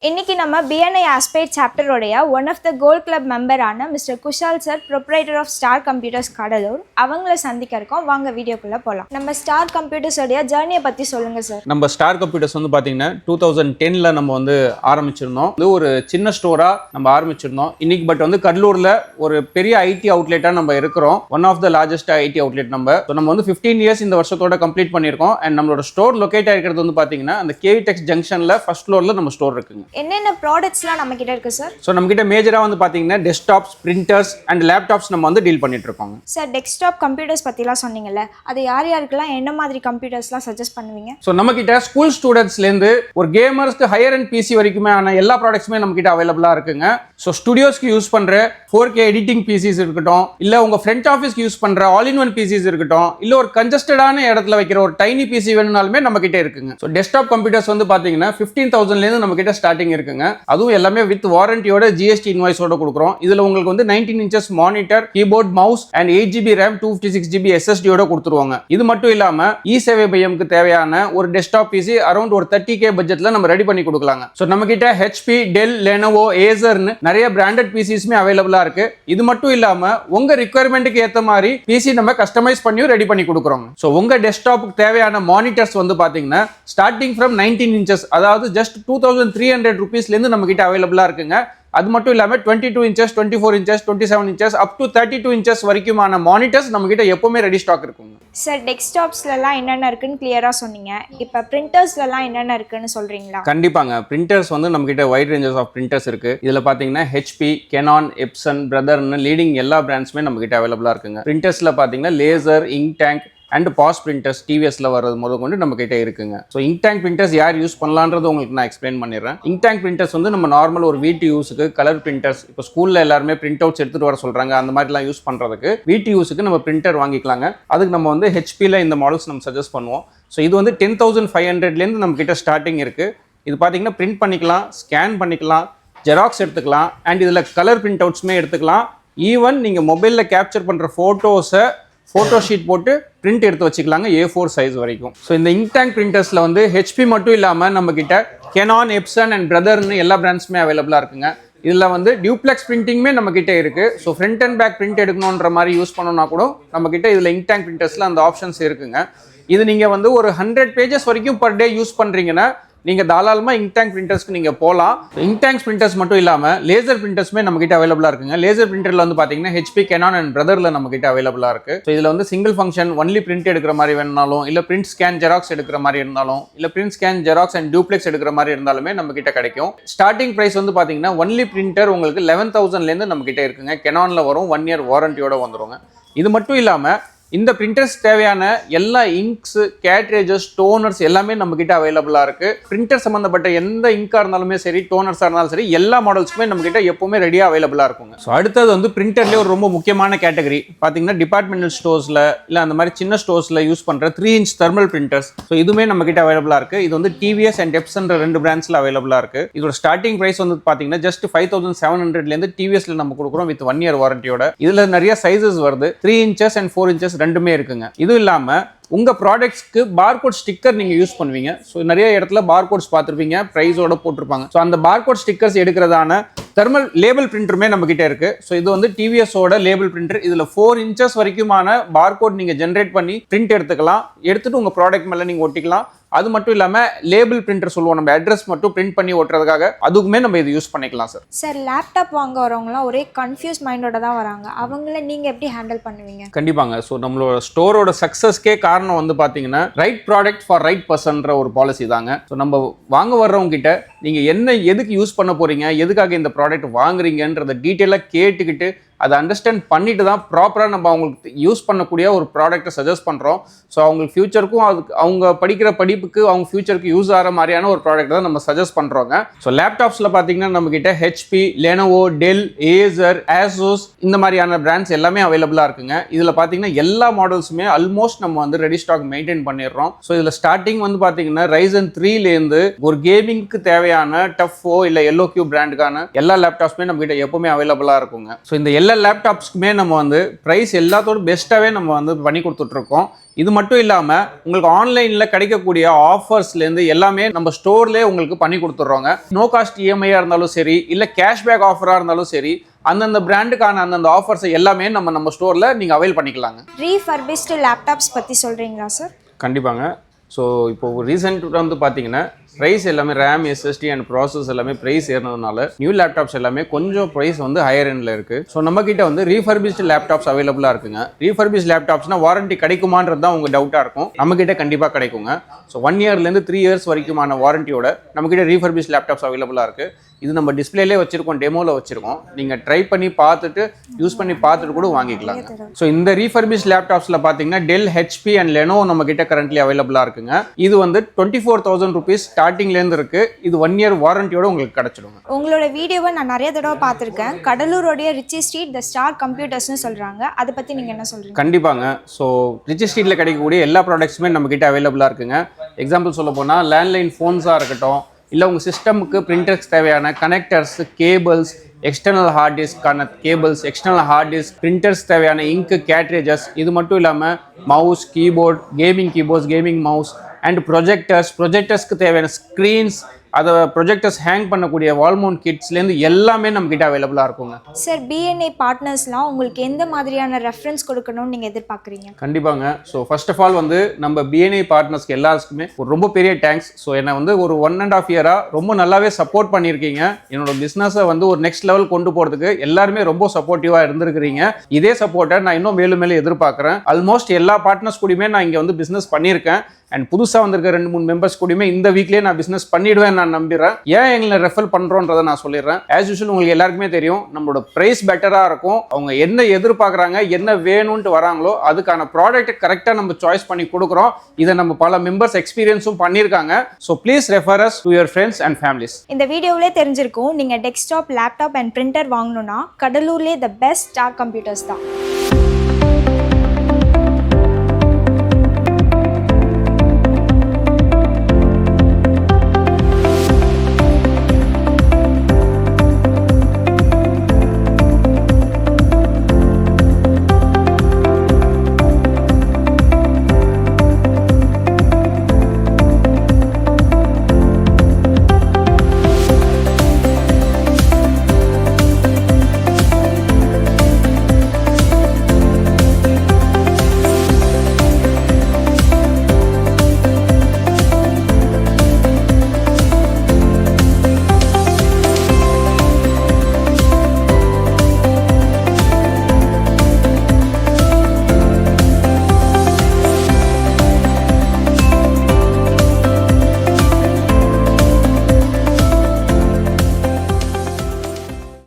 இன்னைக்கு நம்ம BNI Aspire சாப்டரோடைய one of the gold club மெம்பரான mister Kushal sir, proprietor of Star Computers Cuddalore, அவங்கள சந்திக்க இருக்கோம். வாங்க வீடியோக்குள்ள போகலாம். நம்ம ஸ்டார் கம்ப்யூட்டர்ஸோடைய ஜர்னியை பற்றி சொல்லுங்க சார். நம்ம ஸ்டார் கம்ப்யூட்டர்ஸ் வந்து பார்த்தீங்கன்னா 2010 நம்ம வந்து ஆரம்பிச்சிருந்தோம். இது ஒரு சின்ன ஸ்டோரா நம்ம ஆரம்பிச்சிருந்தோம். இன்னைக்கு பட் வந்து கடலூர்ல ஒரு பெரிய ஐடி அவுட்லெட்டா நம்ம இருக்கிறோம். One of the largest IT outlet நம்ம வந்து 15 இயர்ஸ் இந்த வருஷத்தோட கம்ப்ளீட் பண்ணியிருக்கோம். அண்ட் நம்மளோட ஸ்டோர் லொகேட் ஆகிருக்கிறது வந்து பார்த்தீங்கன்னா அந்த கேவிடெக்ஸ் ஜங்ஷன்ல ஃபர்ஸ்ட் ஃப்ளோர்ல நம்ம ஸ்டோர் இருக்குங்க. என்னென்ன ப்ராடக்ட்ஸ்லாம் நம்ம கிட்ட இருக்கு சார்? ஸோ நம்ம கிட்ட மேஜரா வந்து பார்த்தீங்கன்னா டெஸ்க்டாப்ஸ், பிரிண்டர்ஸ் அண்ட் லேப்டாப்ஸ் நம்ம வந்து டீல் பண்ணிட்டு இருக்கோம். சார், டெஸ்க்டாப் கம்ப்யூட்டர்ஸ் பற்றிலாம் சொன்னீங்கல்ல, அது யார் யாருக்கெல்லாம் என்ன மாதிரி கம்ப்யூட்டர்ஸ்லாம் சஜஸ்ட் பண்ணுவீங்க? ஸோ நம்ம கிட்ட ஸ்கூல் ஸ்டூடெண்ட்ஸ்லேருந்து ஒரு கேமர்ஸ்க்கு ஹையர் அண்ட் பிசி வரைக்குமே ஆன எல்லா ப்ராடக்ட்ஸுமே நம்ம கிட்ட அவைலபிளாக இருக்குங்க. ஸோ ஸ்டுடியோஸ்க்கு யூஸ் பண்ணுற 4K எடிட்டிங் பிசிஸ் இருக்கட்டும், இல்லை உங்கள் ஃப்ரண்ட் ஆஃபீஸ்க்கு யூஸ் பண்ணுற ஆல் இன் ஒன் பிசிஸ் இருக்கட்டும், இல்லை ஒரு கன்ஜஸ்டடான இடத்துல வைக்கிற ஒரு டைனி பிசி வேணும்னாலுமே நம்ம கிட்ட இருக்குங்க. ஸோ டெஸ்க்டாப் கம்ப்யூட்டர்ஸ் வந்து பார்த்தீங்கன்னா 15,000லேருந்து நம்ம கிட்ட ஸ்டார்டிங் இருக்குங்க. அதுவும் எல்லாமே வித் வாரண்டியோட GST இன்வாய்ஸோட கொடுக்குறோம். இதுல உங்களுக்கு வந்து 19 inches monitor, keyboard, mouse and 8GB RAM 256GB SSDயோட கொடுத்துருவாங்க. இது மட்டும் இல்லாம சேவை மையம்க்கு தேவையான ஒரு டெஸ்க்டாப் பிசி அரௌண்ட் ஒரு 30K பட்ஜெட்ல நம்ம ரெடி பண்ணி கொடுக்கலாங்க. ஸோ நம்ம கிட்ட HP, Dell, Lenovo, Acerன்னு நிறைய பிராண்டட் பிசிஸ்மே அவைலபிளா இருக்கு. இது மட்டும் இல்லாம உங்க ரிக்வயர்மெண்ட்டுக்கு ஏற்ற மாதிரி பிசி நம்ம கஸ்டமைஸ் பண்ணியும் ரெடி பண்ணி கொடுக்குறோம். ஸோ உங்க டெஸ்க்டாப்புக்கு தேவையான மானிட்டர்ஸ் வந்து பாத்தீங்கன்னா ஸ்டார்டிங் ஃப்ரம் 19 இன்ச்சஸ், அதாவது ஜஸ்ட் 2300 ரூபீஸ்லேருந்து நம்ம கிட்ட அவைலபிளா இருக்குங்க. அது மட்டும் இல்லாம 22 inches, 24 inches, 27 inches up to 32 inches வரைக்குமான மானிட்டர்ஸ் நம்ம கிட்ட எப்பவுமே ரெடி ஸ்டாக் இருக்குங்க. சார், டெஸ்க்டாப்ஸ்லாம் என்னென்ன இருக்குன்னு கிளியரா சொன்னீங்க. இப்போ பிரிண்டர்ஸ்லாம் என்னென்ன இருக்குன்னு சொல்றீங்களா? கண்டிப்பாங்க. பிரிண்டர்ஸ் வந்து நம்ம கிட்ட வைட் ரேஞ்சஸ் ஆஃப் பிரிண்டர்ஸ் இருக்கு. இதுல பாத்தீங்கன்னா HP, Canon, Epson, Brotherன்னு லீடிங் எல்லா பிராண்ட்ஸுமே நம்ம கிட்ட அவைலபிளா இருக்குங்க. பிரிண்டர்ஸ்ல பாத்தீங்கன்னா laser, ink tank and POS printers டிவிஎஸ்ல வர்றது முதல் கொண்டு நம்ம கிட்ட இருக்குங்க. ஸோ இங்க் டேங்க் பிரிண்டர்ஸ் யார் யூஸ் பண்ணலான்றது உங்களுக்கு நான் எக்ஸ்பிளைன் பண்ணிடுறேன். இங்க் டேங்க் பிரிண்டர்ஸ் வந்து நம்ம நார்மல் ஒரு வீட்டு யூஸுக்கு, கலர் பிரிண்டர்ஸ், இப்போ ஸ்கூல்ல எல்லாருமே பிரிண்ட் அவுட்ஸ் எடுத்துட்டு வர சொல்றாங்க, அந்த மாதிரிலாம் யூஸ் பண்றதுக்கு வீட்டு யூஸுக்கு நம்ம பிரிண்டர் வாங்கிக்கலாங்க. அதுக்கு நம்ம வந்து HPல இந்த மாடல்ஸ் நம்ம சஜஸ்ட் பண்ணுவோம். ஸோ இது வந்து 10,500லேருந்து நம்ம கிட்ட ஸ்டார்டிங் இருக்கு. இது பார்த்தீங்கன்னா பிரிண்ட் பண்ணிக்கலாம், ஸ்கேன் பண்ணிக்கலாம், ஜெராக்ஸ் எடுத்துக்கலாம், அண்ட் இதில் கலர் பிரிண்ட் அவுட்ஸுமே எடுத்துக்கலாம். ஈவன் நீங்கள் மொபைலில் கேப்சர் பண்ணுற ஃபோட்டோஸை ஃபோட்டோ ஷீட் போட்டு பிரிண்ட் எடுத்து வச்சுக்கலாங்க, A4 சைஸ் வரைக்கும். ஸோ இந்த இங்க் டேங்க் பிரிண்டர்ஸில் வந்து HP மட்டும் இல்லாமல் நம்ம கிட்ட Canon, Epson அண்ட் Brotherன்னு எல்லா பிராண்ட்ஸுமே அவைலபிளாக இருக்குங்க. இதில் வந்து டியூப்ளெக்ஸ் பிரிண்டிங்குமே நம்ம கிட்ட இருக்கு. So front and back print எடுக்கணுன்ற மாதிரி யூஸ் பண்ணணும்னா கூட நம்ம கிட்ட இதில் இங்க் டேங்க் பிரிண்டர்ஸில் அந்த ஆப்ஷன்ஸ் இருக்குங்க. இது நீங்கள் வந்து ஒரு 100 பேஜஸ் வரைக்கும் பர் டே யூஸ் பண்ணுறீங்கன்னா நீங்கள் தாராளமாக இங்க் டேங்க் பிரிண்டர்ஸ்க்கு நீங்கள் போகலாம். இங்க் டேங்க் பிரிண்டர்ஸ் மட்டும் இல்லாமல் லேசர் பிரிண்டர்ஸுமே நம்ம கிட்ட அவைலபிளாக இருக்குங்க. லேசர் பிரிண்டரில் வந்து பார்த்தீங்கன்னா HP, Canon அண்ட் Brotherல நம்ம கிட்ட அவைலபிளாக இருக்கு. ஸோ இதில் வந்து சிங்கிள் ஃபங்க்ஷன் ஒன்லி பிரிண்ட் எடுக்கிற மாதிரி வேணுனாலும், இல்லை பிரிண்ட் ஸ்கேன் ஜெராக்ஸ் எடுக்கிற மாதிரி இருந்தாலும், இல்லை print scan xerox and duplex எடுக்கிற மாதிரி இருந்தாலுமே நம்ம கிட்ட கிடைக்கும். ஸ்டார்டிங் ப்ரைஸ் வந்து பார்த்தீங்கன்னா ஒன்லி பிரிண்டர் உங்களுக்கு 11,000லேருந்து நம்ம கிட்ட இருக்குங்க. Canonல வரும், 1 இயர் வாரண்டியோட வந்துருங்க. இது மட்டும் இல்லாமல் இந்த பிரிண்டர்ஸ் தேவையான எல்லா இங்க்ஸ், கேட்ரேஜஸ், டோனர்ஸ் எல்லாமே நம்ம கிட்ட அவைலபிளா இருக்கு. பிரிண்டர் சம்பந்தப்பட்ட எந்த இங்கா இருந்தாலுமே சரி, டோனர்ஸா இருந்தாலும் சரி, எல்லா மாடல்ஸுமே நம்ம கிட்ட எப்பவுமே ரெடியா அவைலபிளா இருக்குங்க. ஸோ அடுத்தது வந்து பிரிண்டர்லேயே ஒரு ரொம்ப முக்கியமான கேட்டகரி பார்த்தீங்கன்னா டிபார்ட்மெண்டல் ஸ்டோர்ஸ்ல இல்லை அந்த மாதிரி சின்ன ஸ்டோர்ஸ்ல யூஸ் பண்ற 3 இன்ச் தெர்மல் பிரிண்டர்ஸ். ஸோ இதுவுமே நம்ம கிட்ட அவைலபிளா இருக்கு. இது வந்து TVS அண்ட் Epson 2 பிராண்ட்ஸ்ல அவைலபிளா இருக்கு. இதோட ஸ்டார்டிங் பிரைஸ் வந்து பாத்தீங்கன்னா ஜஸ்ட் 5,700லேருந்து TVSல நம்ம கொடுக்குறோம் வித் 1 இயர் வாரண்டியோட. இதுல நிறைய சைசஸ் வருது, 3 இன்ச்சஸ் அண்ட் 4 இன்ச்சஸ் ரெண்டுமே இருக்குங்க. இது இல்லாம உங்க ப்ராடக்ட்ஸ்க்கு பார்கோட் ஸ்டிக்கர் நீங்க யூஸ் பண்ணுவீங்க. ஸோ நிறைய இடத்துல பார்கோட்ஸ் பார்த்துருப்பீங்க, பிரைஸோட போட்டிருப்பாங்க. ஸோ அந்த பார்கோட் ஸ்டிக்கர்ஸ் எடுக்கிறதான தெர்மல் லேபிள் பிரிண்டருமே நம்ம கிட்ட இருக்கு. ஸோ இது வந்து TVSோட லேபிள் பிரிண்டர். இதுல 4 இன்ச்சஸ் வரைக்குமான பார்கோட் நீங்க ஜென்ரேட் பண்ணி பிரிண்ட் எடுத்துக்கலாம். எடுத்துட்டு உங்க ப்ராடக்ட் மேல நீங்க ஒட்டிக்கலாம். அது மட்டும் இல்லாம லேபிள் பிரிண்டர் சொல்லுவோம், நம்ம அட்ரஸ் மட்டும் பிரிண்ட் பண்ணி ஒட்டுறதுக்காக, அதுக்குமே நம்ம இது யூஸ் பண்ணிக்கலாம் சார். சார், லேப்டாப் வாங்க வரவங்களாம் ஒரே கன்ஃபியூஸ் மைண்டோட தான் வராங்க. அவங்கள நீங்க எப்படி ஹேண்டில் பண்ணுவீங்க? கண்டிப்பாங்க. ஸோ நம்மளோட ஸ்டோரோட சக்ஸஸ்க்கே காரணம் வந்து பார்த்தீங்கன்னா ரைட் ப்ராடக்ட் ஃபார் ரைட் பர்சன்ற ஒரு பாலிசி தாங்க. ஸோ நம்ம வாங்க வர்றவங்க கிட்ட நீங்கள் என்ன எதுக்கு யூஸ் பண்ண போறீங்க, எதுக்காக இந்த ப்ராடக்ட் வாங்குறீங்கன்றத டீட்டெயிலாக கேட்டுக்கிட்டு அதை அண்டர்ஸ்டாண்ட் பண்ணிட்டு தான் ப்ராப்பராக நம்ம அவங்களுக்கு யூஸ் பண்ணக்கூடிய ஒரு ப்ராடக்ட்டை சஜஸ்ட் பண்ணுறோம். ஸோ அவங்களுக்கு ஃபியூச்சருக்கும் அதுக்கு அவங்க படிக்கிற படிப்புக்கு அவங்க ஃபியூச்சருக்கு யூஸ் ஆகிற மாதிரியான ஒரு ப்ராடக்ட் தான் நம்ம சஜஸ்ட் பண்ணுறோங்க. ஸோ லேப்டாப்ஸில் பார்த்தீங்கன்னா நம்மக்கிட்ட HP, Lenovo, Dell, Acer, Asus இந்த மாதிரியான பிராண்ட்ஸ் எல்லாமே அவைலபிளாக இருக்குங்க. இதில் பார்த்தீங்கன்னா எல்லா மாடல்ஸுமே ஆல்மோஸ்ட் நம்ம வந்து ரெடி ஸ்டாக் மெயின்டைன் பண்ணிடுறோம். ஸோ இதில் ஸ்டார்டிங் வந்து பார்த்தீங்கன்னா Ryzen 3லேருந்து ஒரு கேமிங்க்கு தேவையான டஃபோ இல்லை எல்லோ கியூ பிராண்டுக்கான எல்லா லேப்டாப்ஸுமே நம்மகிட்ட எப்பவுமே அவைலபிளாக இருக்குங்க. ஸோ இந்த எல்லா எல்லா லேப்டாப்ஸ்க்குமே நம்ம வந்து ப்ரைஸ் எல்லாத்தோட பெஸ்ட்டாகவே நம்ம வந்து பண்ணி கொடுத்துட்ருக்கோம். இது மட்டும் இல்லாமல் உங்களுக்கு ஆன்லைனில் கிடைக்கக்கூடிய ஆஃபர்ஸ்லேருந்து எல்லாமே நம்ம ஸ்டோர்லேயே உங்களுக்கு பண்ணி கொடுத்துட்றோங்க. நோ காஸ்ட் இஎம்ஐயாக இருந்தாலும் சரி, இல்லை கேஷ்பேக் ஆஃபராக இருந்தாலும் சரி, அந்தந்த பிராண்டுக்கான அந்தந்த ஆஃபர்ஸை எல்லாமே நம்ம ஸ்டோரில் நீங்கள் அவைல் பண்ணிக்கலாங்க. ரீஃபர்பிஷ்டு லேப்டாப்ஸ் பற்றி சொல்கிறீங்களா சார்? கண்டிப்பாங்க. ஸோ இப்போது ரீசெண்ட் வந்து பார்த்தீங்கன்னா ப்ரைஸ் எல்லாமே ரேம், எஸ்எஸ்டி அண்ட் ப்ராசஸ் எல்லாமே ப்ரைஸ் ஏறினதுனால நியூ லேப்டாப்ஸ் எல்லாமே கொஞ்சம் ப்ரைஸ் வந்து ஹையர் எண்டில் இருக்குது. ஸோ நம்மக்கிட்ட வந்து ரீஃபர்பிஷ்டு லேப்டாப்ஸ் அவைலபிளாக இருக்குங்க. ரீஃபர்பிஷ் லேப்டாப்ஸ்னால் வாரண்டி கிடைக்குமான்றது தான் உங்கள் டவுட்டாக இருக்கும். நம்மக்கிட்ட கண்டிப்பாக கிடைக்குங்க. ஸோ 1 இயர்லேருந்து 3 இயர்ஸ் வரைக்குமான வாரண்டியோட நம்மக்கிட்ட ரீஃபர்பிஷ் லேப்டாப்ஸ் அவைலபிளாக இருக்குது. இது நம்ம டிஸ்பிளேலே வச்சிருக்கோம், டெமோவில் வச்சிருக்கோம். நீங்கள் ட்ரை பண்ணி பார்த்துட்டு யூஸ் பண்ணி பார்த்துட்டு கூட வாங்கிக்கலாங்க. ஸோ இந்த ரீஃபர்பிஷ் லேப்டாப்ஸில் பார்த்தீங்கன்னா டெல், ஹெச்பி அண்ட் லெனோவோ நம்ம கிட்ட கரண்ட்லி அவைலபிளாக இருக்குங்க. இது வந்து 24,000 rupees ஸ்டார்டிங்லேருந்து இருக்குது. இது 1 இயர் வாரண்டியோட உங்களுக்கு கிடச்சிடுங்க. உங்களோட வீடியோவை நான் நிறைய தடவை பார்த்துருக்கேன். கடலூரோடைய ரிச்சி ஸ்ட்ரீட் த ஸ்டார் கம்ப்யூட்டர்ஸ்னு சொல்கிறாங்க. அதை பற்றி நீங்கள் என்ன சொல்கிறீங்க? கண்டிப்பாங்க. ஸோ ரிச்சி ஸ்ட்ரீட்டில் கிடைக்கக்கூடிய எல்லா ப்ராடக்ட்ஸுமே நம்ம கிட்ட அவைலபிளாக இருக்குங்க. எக்ஸாம்பிள் சொல்ல போனால் லேண்ட்லைன் ஃபோன்ஸாக இருக்கட்டும், இல்லை உங்கள் சிஸ்டமுக்கு பிரிண்டர்ஸ் தேவையான கனெக்டர்ஸ், கேபிள்ஸ், எக்ஸ்டர்னல் ஹார்ட் டிஸ்க்கான cables, external hard disk, printers தேவையான இங்கு கேட்ரேஜஸ், இது மட்டும் இல்லாமல் mouse, keyboard, gaming keyboards, gaming mouse and ப்ரொஜெக்டர்ஸ்க்கு தேவையான ஸ்க்ரீன்ஸ், அதை ப்ரொஜெக்டர்ஸ் ஹேங் பண்ணக்கூடிய வால்மவுண்ட் கிட்ஸ்லேருந்து எல்லாமே நம்மக்கிட்ட அவைலபிளாக இருக்குங்க. சார், பிஎன்ஐ பார்ட்னர்ஸ்லாம் உங்களுக்கு எந்த மாதிரியான ரெஃபரன்ஸ் கொடுக்கணும்னு நீங்கள் எதிர்பார்க்குறீங்க? கண்டிப்பாங்க. ஸோ ஃபர்ஸ்ட் ஆஃப் ஆல் வந்து நம்ம பிஎன்ஐ பார்ட்னர்ஸ்க்கு எல்லாருக்குமே ஒரு ரொம்ப பெரிய தேங்க்ஸ். ஸோ என்னை வந்து ஒரு 1.5 இயராக ரொம்ப நல்லாவே சப்போர்ட் பண்ணியிருக்கீங்க. என்னோட பிஸ்னஸை வந்து ஒரு நெக்ஸ்ட் லெவல் கொண்டு போகிறதுக்கு எல்லாருமே ரொம்ப சப்போர்ட்டிவாக இருந்திருக்கிறீங்க. இதே சப்போர்ட்டை நான் இன்னும் மேலும் மேலும் எதிர்பார்க்குறேன். ஆல்மோஸ்ட் எல்லா பார்ட்னர்ஸ் கூடயுமே நான் இங்கே வந்து பிஸ்னஸ் பண்ணியிருக்கேன். அண்ட் புதுசாக வந்திருக்க 2-3 மெம்பர்ஸ் கூடயுமே இந்த வீக்லேயே நான் பிஸ்னஸ் பண்ணிடுவேன் நான் நம்புகிறேன். ஏன் எங்களை ரெஃபர் பண்ணுறோன்றதை நான் சொல்லிடுறேன். ஆஸ் யூஷுவல் உங்களுக்கு எல்லாருக்குமே தெரியும், நம்மளோட ப்ரைஸ் பெட்டராக இருக்கும். அவங்க என்ன எதிர்பார்க்குறாங்க, என்ன வேணும்ன்ட்டு வராங்களோ அதுக்கான ப்ராடக்ட் கரெக்டாக நம்ம சாய்ஸ் பண்ணி கொடுக்குறோம். இதை நம்ம பல மெம்பர்ஸ் எக்ஸ்பீரியன்ஸும் பண்ணியிருக்காங்க. So please refer us to your friends and families. இந்த வீடியோவிலே தெரிஞ்சிருக்கும், நீங்கள் டெஸ்க்டாப், லேப்டாப் அண்ட் பிரிண்டர் வாங்கணும்னா கடலூர்லேயே த பெஸ்ட் ஸ்டார் கம்ப்யூட்டர்ஸ் தான்.